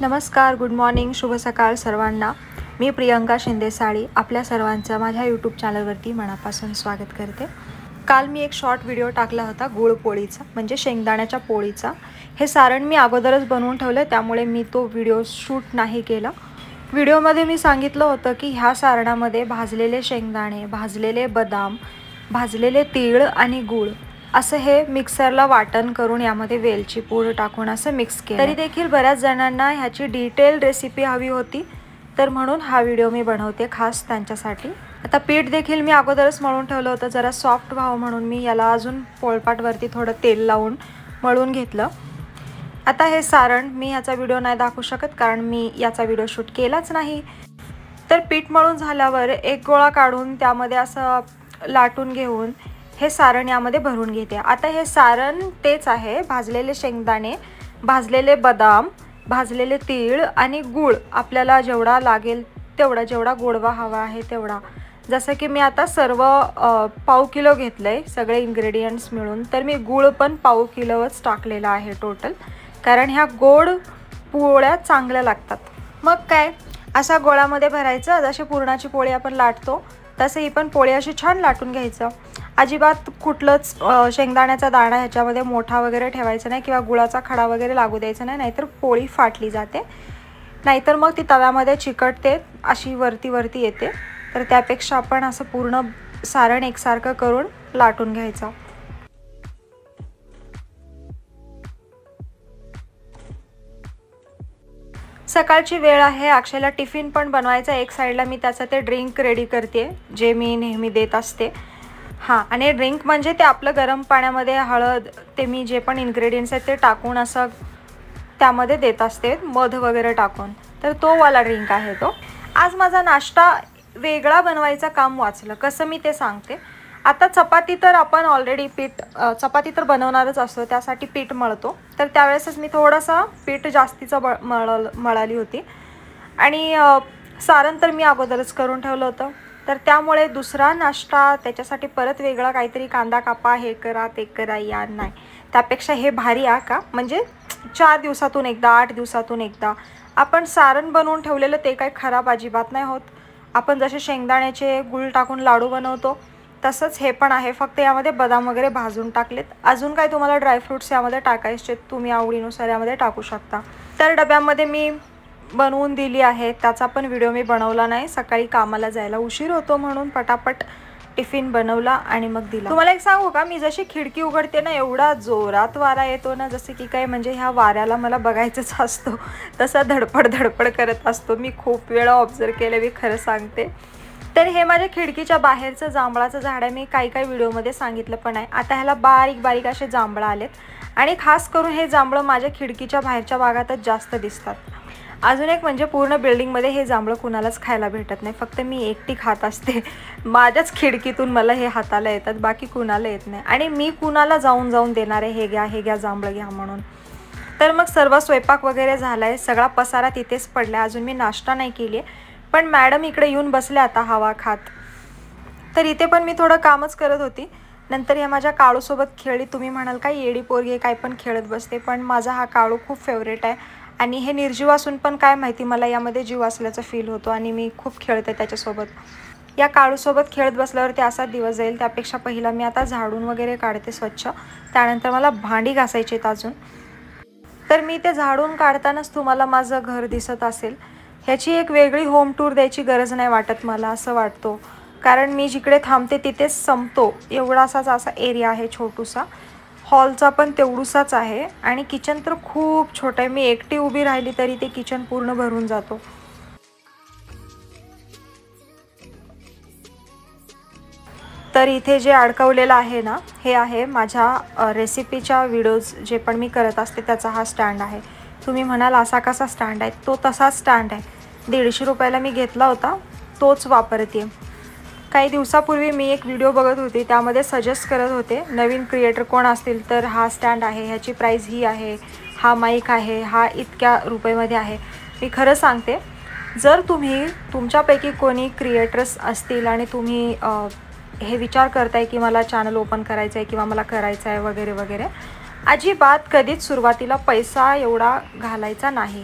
नमस्कार, good morning, शुभ सकाळ सर्वांना। मी प्रियंका शिंदेसाळी आपल्या सर्वांचं माझ्या यूट्यूब चॅनलवरती मनापासून स्वागत करते। काल मी एक शॉर्ट व्हिडिओ टाकला होता गुळपोळीचा, म्हणजे शेंगदाण्याच्या पोळीचा। हे सारण मी अगोदरच बनवून ठेवले, त्यामुळे मी तो व्हिडिओ शूट नाही केला। व्हिडिओमध्ये मी सांगितलं होतं की ह्या सारणामध्ये भाजलेले शेंगदाणे, भाजलेले बदाम, भाजलेले तीळ आणि गूळ असं हे मिक्सरला वाटण करून यामध्ये वेलची पूड टाकून असं मिक्स केलं। तरी देखील बऱ्याच जणांना ह्याची डिटेल रेसिपी हवी होती, तर म्हणून हा व्हिडिओ मी बनवते खास त्यांच्यासाठी। आता पीठ देखील मी अगोदरच मळून ठेवलं होतं, जरा सॉफ्ट व्हावं म्हणून मी याला अजून पोळपाटवरती थोडं तेल लावून मळून घेतलं। आता हे सारण मी याचा व्हिडिओ नाही दाखवू शकत, कारण मी याचा व्हिडिओ शूट केलाच नाही। तर पीठ मळून झाल्यावर एक गोळा काढून त्यामध्ये असं लाटून घेऊन हे सारण यामध्ये भरून घेते। आता हे सारण तेच आहे, भाजलेले शेंगदाणे, भाजलेले बदाम, भाजलेले तीळ आणि गूळ। आपल्याला जेवढा लागेल तेवढा, जेवढा गोडवा हवा आहे तेवढा। जसं की मी आता सर्व पाव किलो घेतलंय सगळे इन्ग्रेडियंट्स मिळून, तर मी गूळ पण पाव किलोच टाकलेला आहे टोटल, कारण ह्या गोड पोळ्या चांगल्या लागतात। मग काय, असा गोळामध्ये भरायचं, जशी पुरणाची पोळी आपण लाटतो तसे ही पण पोळी अशी छान लाटून घ्यायचं। अजिबात कुठलंच शेंगदाण्याचा दाणा ह्याच्यामध्ये मोठा वगैरे ठेवायचा नाही, किंवा गुळाचा खडा वगैरे लागू द्यायचा नाही, नाहीतर पोळी फाटली जाते, नाहीतर मग ती तव्यामध्ये चिकटते, अशी वरती वरती येते। तर त्यापेक्षा आपण असं पूर्ण सारण एकसारखं करून लाटून घ्यायचं। सकाळची वेळ आहे, अक्षयला टिफिन पण बनवायचा। एक साईडला मी त्याचं ते ड्रिंक रेडी करते, जे मी नेहमी देत असते। हां, आणि ड्रिंक म्हणजे ते आपलं गरम पाण्यामध्ये हळद, ते मी जे पण इन्ग्रेडियंट्स आहेत ते टाकून असं त्यामध्ये देत असते, मध वगैरे टाकून। तर तो वाला ड्रिंक आहे तो। आज माझा नाश्ता वेगळा बनवायचं काम वाचलं, कसं मी ते सांगते। आता चपाती तर आपण ऑलरेडी चपाती तर बनवणारच असतो, त्यासाठी पीठ मळतो। तर त्यावेळेसच मी थोडंसं पीठ जास्तीचं मळाली होती, आणि सारण तर मी अगोदरच करून ठेवलं होतं। तर त्यामुळे दुसरा नाश्ता त्याच्यासाठी परत वेगळा काहीतरी कांदा कापा, हे करा ते करा, या नाही, त्यापेक्षा हे भारी आहे का, म्हणजे 4 दिवसातून एकदा, 8 दिवसातून एकदा आपण सारण बनवून ठेवलेलं ते काही खराब अजिबात नाही होत। आपण जसे शेंगदाण्याचे गूळ टाकून लाडू बनवतो तसंच हे पण आहे, फक्त यामध्ये बदाम वगैरे भाजून टाकलेत। अजून काय तुम्हाला ड्रायफ्रूट्स यामध्ये टाकायचे तुम्ही आवडीनुसार यामध्ये टाकू शकता। तर डब्यामध्ये मी बनवून दिली आहे, त्याचा पण व्हिडिओ मी बनवला नाही, सकाळी कामाला जायला उशीर होतो म्हणून पटापट टिफिन बनवला आणि मग दिला। तुम्हाला एक सांगू का, मी जशी खिडकी उघडते ना, एवढा जोरात वारा येतो ना, जसे की काय म्हणजे ह्या वाऱ्याला मला बघायचंच असतो, तसा धडपड धडपड करत असतो। मी खूप वेळा ऑब्झर्व केलं, मी खरं सांगते। तर हे माझ्या खिडकीच्या बाहेरचं जांभळाचं झाड आहे, मी काही व्हिडिओमध्ये सांगितलं पण आहे। आता ह्याला बारीक बारीक असे जांभळं आलेत, आणि खास करून हे जांभळं माझ्या खिडकीच्या बाहेरच्या भागातच जास्त दिसतात। अजून एक म्हणजे पूर्ण बिल्डिंगमध्ये हे जांभळं कुणालाच खायला भेटत नाही, फक्त मी एकटी खात असते। माझ्याच खिडकीतून मला हे हाताला येतात, बाकी कुणाला येत नाही, आणि मी कुणाला जाऊन जाऊन देणार आहे हे घ्या जांभळं घ्या म्हणून। तर मग सर्व स्वयंपाक वगैरे झाला आहे, सगळा पसारा तिथेच पडला आहे। अजून मी नाश्ता नाही केली आहे, पण मॅडम इकडे येऊन बसले आता हवा खात। तर इथे पण मी थोडं कामच करत होती। नंतर या माझ्या काळूसोबत खेळली। तुम्ही म्हणाल काय येडी पोरगी काय पण खेळत बसते, पण माझा हा काळू खूप फेवरेट आहे, आणि हे निर्जीव असून पण काय माहिती मला यामध्ये जीव असल्याचा फील होतो, आणि मी खूप खेळते त्याच्यासोबत। या काळूसोबत खेळत बसल्यावरती असा दिवस जाईल, त्यापेक्षा पहिला मी आता झाडून वगैरे काढते स्वच्छ, त्यानंतर मला भांडी घासायची आहेत अजून। तर मी ते झाडून काढतानाच तुम्हाला माझं घर दिसत असेल। ह्याची एक वेगळी होम टूर द्यायची गरज नाही वाटत मला, असं वाटतो, कारण मी जिकडे थांबते तिथेच संपतो, एवढासाच असा एरिया आहे छोटूसा। हॉलचा पण तेवढूसाच आहे, आणि किचन तर खूप छोटं आहे। मी एकटी उभी राहिली तरी ते किचन पूर्ण भरून जातो। तर इथे जे अडकवलेलं आहे ना, हे आहे माझ्या रेसिपीच्या व्हिडिओज जे पण मी करत असते त्याचा हा स्टँड आहे। तुम्ही म्हणाल असा कसा स्टँड आहे, तो तसा स्टँड आहे, 150 रुपयाला मी घेतला होता, तोच वापरते। काही दिवसापूर्वी मी एक व्हिडिओ बघत होते, त्यामध्ये सजेस्ट करत होते नवीन क्रिएटर कोण असतील तर हा स्टँड आहे, ह्याची प्राईस ही आहे, हा माईक आहे, हा इतक्या रुपयामध्ये आहे। मी खरं सांगते, जर तुम्ही तुमच्यापैकी कोणी क्रिएटर्स असतील आणि तुम्ही हे विचार करताय की मला चॅनल ओपन करायचं आहे किंवा मला करायचं आहे वगैरे वगैरे, अजिबात कधीच सुरुवातीला पैसा एवढा घालायचा नाही।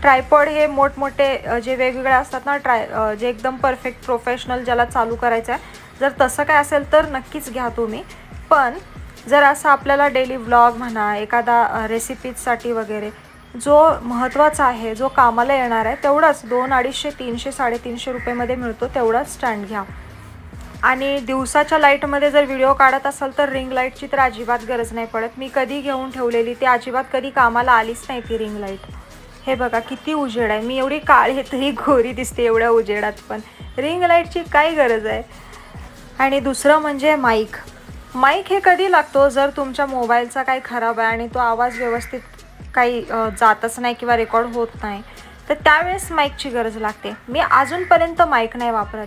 ट्रायपॉड हे मोठमोठे जे वेगवेगळे असतात ना, जे एकदम परफेक्ट प्रोफेशनल ज्याला चालू करायचं आहे, जर तसं काय असेल तर नक्कीच घ्या तुम्ही. पण जर असं आपल्याला डेली व्लॉग म्हणा, एखादा रेसिपीजसाठी वगैरे जो महत्त्वाचा आहे, जो कामाला येणार आहे, तेवढाच 200, 250, 300, 350 रुपयेमध्ये मिळतो तेवढाच स्टँड घ्या. आणि दिवसाच्या लाईटमध्ये जर व्हिडिओ काढत असाल तर रिंग लाईटची तर अजिबात गरज नाही पडत. मी कधी घेऊन ठेवलेली, ती अजिबात कधी कामाला आलीच नाही ती रिंग लाईट. हे बघा किती उजेड आहे, मी एवढी काळी तरी गोरी दिसते एवढ्या उजेडात, पण रिंग लाईटची काय गरज आहे. आणि दुसरं म्हणजे माईक. माईक हे कधी लागतो, जर तुमच्या मोबाईलचा काही खराब आहे आणि तो आवाज व्यवस्थित काही जातच नाही किंवा रेकॉर्ड होत नाही, तर त्यावेळेस माईकची गरज लागते. मी अजूनपर्यंत माईक नाही वापरत.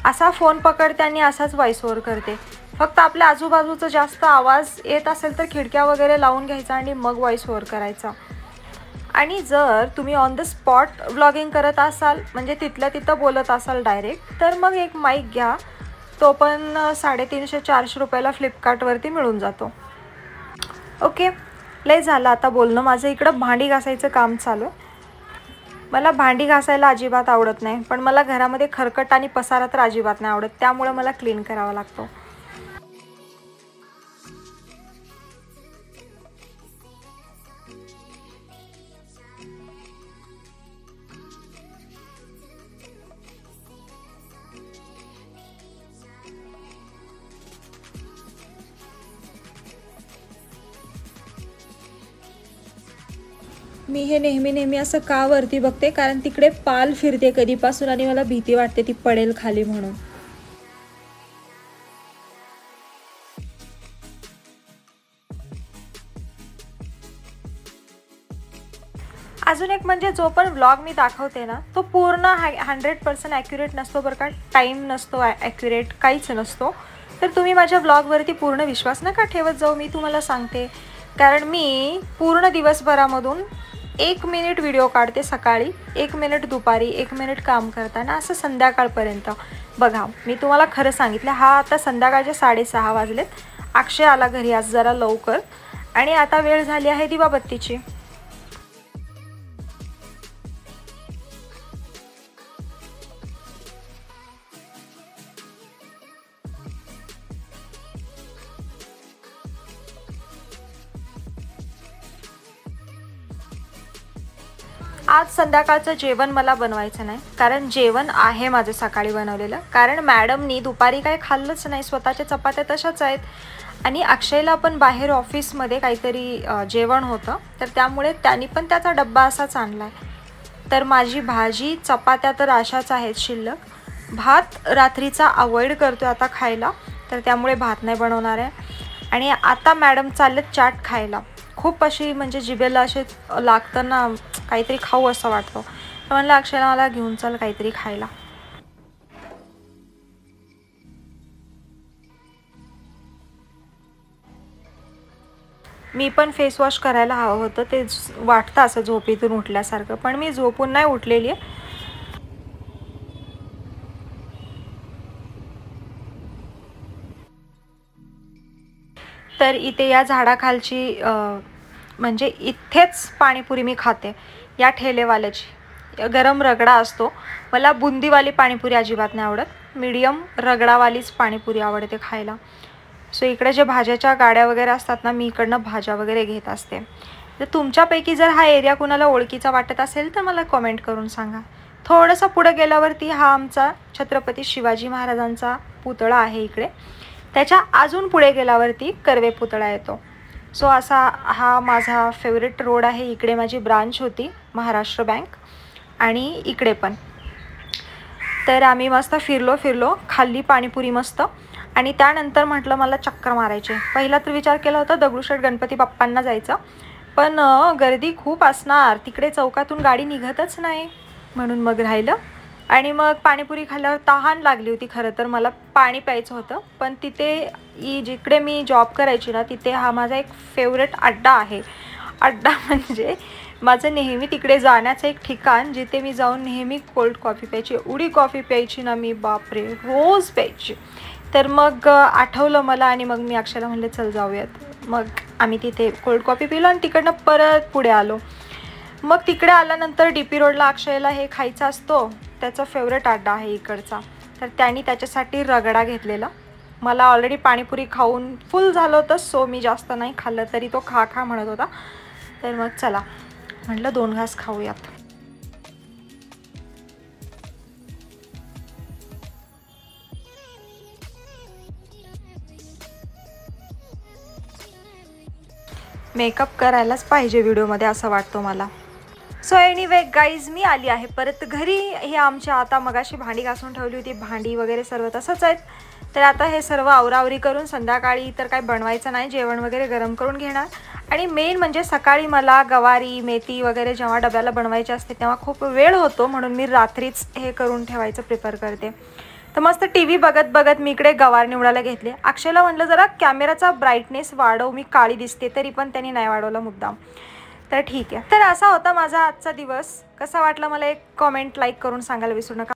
असा फोन पकडते आणि असाच व्हॉइस ओव्हर करते. फक्त आपल्या आजूबाजूचा जास्त आवाज येत असेल तर खिडक्या वगैरे लावून घ्यायचा आणि मग व्हॉइस ओव्हर करायचा. आणि जर तुम्ही ऑन द स्पॉट व्लॉगिंग करत असाल, म्हणजे तिथल्या तिथं बोलत असाल डायरेक्ट, तर मग एक माईक घ्या. तो पण 350-400 रुपयाला फ्लिपकार्टवरती मिळून जातो. ओके, लय झालं आता बोलणं. माझं इकडं भांडी घासायचं काम चालू आहे. मला भांडी घासायला अजिबात आवडत नाही, पण मला घरामध्ये खरकट आणि पसारा तर अजिबात नाही आवडत, त्यामुळे मला क्लीन करावा लागतो. मी हे नेहमी असं का वरती बघते, कारण तिकडे पाल फिरते कधीपासून आणि मला भीती वाटते ती पडेल खाली म्हणून. अजून एक म्हणजे जो पण व्लॉग मी दाखवते ना, तो पूर्ण 100% ॲक्युरेट नसतो बरं का. टाईम नसतो ॲक्युरेट, काहीच नसतो. तर तुम्ही माझ्या व्लॉगवरती पूर्ण विश्वास नका ठेवत जाऊ, मी तुम्हाला सांगते. कारण मी पूर्ण दिवसभरामधून 1 मिनिट व्हिडिओ काढते सकाळी, 1 मिनिट दुपारी, 1 मिनिट काम करताना, असं संध्याकाळपर्यंत. बघा, मी तुम्हाला खरं सांगितलं, हा आता संध्याकाळचे 6:30 वाजलेत. अक्षय आला घरी आज जरा लवकर आणि आता वेळ झाली आहे दिवाबत्तीची. आज संध्याकाळचं जेवण मला बनवायचं नाही, कारण जेवण आहे माझं सकाळी बनवलेलं. कारण मॅडमनी दुपारी काही खाल्लंच नाही, स्वतःच्या चपात्या तशाच आहेत. आणि अक्षयला पण बाहेर ऑफिसमध्ये काहीतरी जेवण होतं, तर त्यामुळे त्यांनी पण त्याचा डब्बा असाच आणला आहे. तर माझी भाजी चपात्या तर अशाच आहेत शिल्लक. भात रात्रीचा अवॉइड करतो आता खायला, तर त्यामुळे भात नाही बनवणार आहे. आणि आता मॅडम चाललेत चाट खायला. खूप अशी म्हणजे जिभेला असे लागतं ना, काहीतरी खाऊ असं वाटतं. तर म्हणलं अक्षयला मला घेऊन चल काहीतरी खायला. मी पण फेस वॉश करायला हवं होतं, ते वाटतं असं झोपेतून उठल्यासारखं, पण मी झोपून नाही उठलेली आहे. तर इथे या झाडाखालची म्हणजे इथेच पाणीपुरी मी खाते, या ठेलेवाल्याची. गरम रगडा असतो. मला बुंदीवाली पाणीपुरी अजिबात नाही आवडत, मीडियम रगडावालीच पाणीपुरी आवडते खायला. सो इकडे जे भाज्याच्या गाड्या वगैरे असतात ना, मी इकडनं भाज्या वगैरे घेत असते. तर तुमच्यापैकी जर हा एरिया कुणाला ओळखीचा वाटत असेल तर मला कमेंट करून सांगा. थोडंसं पुढे गेल्यावरती हा आमचा छत्रपती शिवाजी महाराजांचा पुतळा आहे इकडे. त्याच्या अजून पुढे गेल्यावरती कर्वे पुतळा येतो. सो असा हा माझा फेवरेट रोड आहे. इकडे माझी ब्रांच होती महाराष्ट्र बँक, आणि इकडे पण. तर आम्ही मस्त फिरलो, खाल्ली पाणीपुरी मस्त, आणि त्यानंतर म्हटलं मला चक्कर मारायचे. पहिला तर विचार केला होता दगडूशेठ गणपती बाप्पांना जायचं, पण गर्दी खूप असणार तिकडे, चौकातून गाडी निघतच नाही, म्हणून मग राहिलं. आणि मग पाणीपुरी खाल्ल्यावर तहान लागली होती. खरं तर मला पाणी प्यायचं होतं, पण तिथे जिकडे मी जॉब करायची ना, तिथे हा माझा एक फेवरेट अड्डा आहे. अड्डा म्हणजे माझं नेहमी तिकडे जाण्याचं एक ठिकाण, जिथे मी जाऊन नेहमी कोल्ड कॉफी प्यायची. एवढी कॉफी प्यायची ना मी, बापरे, रोज प्यायची. तर मग आठवलं मला, आणि मग मी अक्षयला म्हणले चल जाऊयात. मग आम्ही तिथे कोल्ड कॉफी पिलो आणि तिकडनं परत पुढे आलो. मग तिकडे आल्यानंतर DP रोडला अक्षयला हे खायचं असतो, त्याचा फेवरेट अड्डा आहे इकडचा. तर त्यांनी त्याच्यासाठी रगडा घेतलेला. मला ऑलरेडी पाणीपुरी खाऊन फुल झालं होतं, सो मी जास्त नाही खाल्लं, तरी तो खा खा म्हणत होता. तर मग चला म्हटलं 2 घास खाऊयात. मेकअप करायलाच पाहिजे व्हिडिओमध्ये असं वाटतं मला. सो एनिवे गाईज, मी आली आहे परत घरी. हे आमच्या आता मगाशी भांडी घासून ठेवली होती, भांडी वगैरे सर्व तसंच आहेत. तर आता हे सर्व आवरावरी करून संध्याकाळी तर काय बनवायचं नाही, जेवण वगैरे गरम करून घेणार. आणि मेन म्हणजे सकाळी मला गवारी मेथी वगैरे जेव्हा डब्याला बनवायचे असते तेव्हा खूप वेळ होतो, म्हणून मी रात्रीच हे करून ठेवायचं प्रिफर करते. तर मस्त TV बघत बघत मी इकडे गवार निवडायला घेतले. अक्षयला म्हटलं जरा कॅमेराचा ब्राईटनेस वाढव, मी काळी दिसते, तरी पण त्यांनी नाही वाढवला मुद्दाम. तर ठीक आहे. तर असा होता माझा आजचा दिवस. कसा वाटला मला एक कमेंट लाईक करून सांगायला विसरू नका.